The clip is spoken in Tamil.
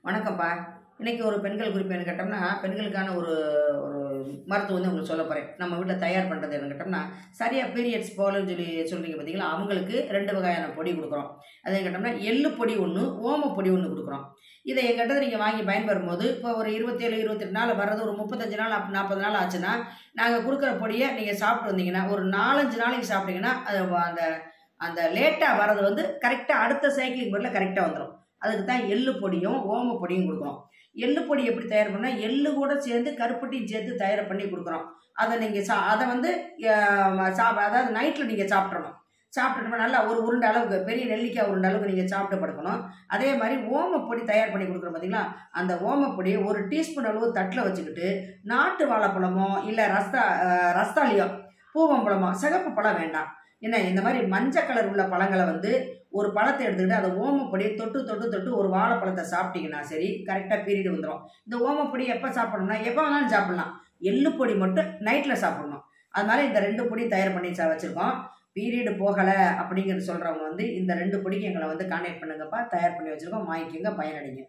வணக்கம்ப்பா. இன்னைக்கு ஒரு பெண்கள் குறிப்பு என்ன கேட்டோம்னா, பெண்களுக்கான ஒரு ஒரு மருத்துவம் வந்து உங்களுக்கு சொல்லப் போறேன். நம்ம வீட்ல தயார் பண்றது என்னன்னு கேட்டோம்னா, சரியா பீரியட்ஸ் போகலன்னு சொல்றீங்க பார்த்தீங்களா, அவங்களுக்கு 2 வகையான பொடி குடுக்குறோம். அது என்ன கேட்டோம்னா, எள்ளு பொடி ஒண்ணு, ஓம பொடி ஒண்ணு குடுக்குறோம். இத என்கிட்ட நீங்க வாங்கி பயன்பெறும்போது, இப்போ ஒரு 27, 28 நாள் வர்றது ஒரு 35 நாள் 40 நாள் ஆச்சுன்னா, நாங்க குடுக்குற பொடிய நீங்க சாப்பிட்டு வந்தீங்கன்னா, ஒரு 4, 5 நாளைக்கு சாப்பிட்டீங்கன்னா, அது அந்த அந்த லேட்டா வர்றது வந்து கரெக்ட்டா அடுத்த சைக்கிளுக்கு பதிலா கரெக்ட்டா வந்துரும். அதுக்கு தான் எள்ளு பொடியும், ஓம பொடியும் குடுக்குறோம். எள்ளு பொடி எப்படி தயார் பண்ணா, எள்ளு கூட சேர்ந்து கருப்பட்டியும் சேர்த்து தயார் பண்ணி குடுக்குறோம். அத நீங்க அத வந்து அ அதாவது நைட்ல நீங்க சாப்பிட்றணும். சாப்பிட்டுட்டோம்னா நல்லா ஒரு உருண்டை அளவுக்கு பெரிய நெல்லிக்காய் உருண்டை அளவுக்கு நீங்க சாப்பிட்டு படுக்கணும். அதே மாரி ஓம பொடி தயார் பண்ணி குடுக்குறோம் பார்த்தீங்களா, அந்த ஓம பொடிய 1 டீஸ்பூன் அளவு தட்டுல வச்சுக்கிட்டு, நாட்டு வாழைப்பழமோ, இல்ல ரஸ்தாளியோ, பூவம்பழமோ, சிகப்பு பழம் வேண்டாம். என்ன இந்த மாரி மஞ்ச கலர் உள்ள பழங்கள வந்து ஒரு பழத்த எடுத்துக்கிட்டு அத ஓமப்பொடிய தொட்டு, தொட்டு, தொட்டு ஒரு வாழைப்பழத்த சாப்பிட்டீங்கன்னா சரி, கரெக்ட்டா பீரியட் வந்துரும். இந்த ஓமப்பொடி எப்ப சாப்பிடணும்னா, எப்ப வேணாலும் சாப்பிடலாம். எள்ளு பொடி மட்டும் நைட்ல சாப்பிடணும். அதனால இந்த 2 பொடியும் தயார் பண்ணி வச்சிருக்கோம். பீரியட் போகல அப்படிங்கிறது சொல்றவங்க வந்து இந்த 2 பொடிக்கு எங்கள வந்து கான்டாக்ட் பண்ணுங்கப்பா. தயார் பண்ணி வச்சிருக்கோம். வாங்கிக்கங்க, பயனடைங்க.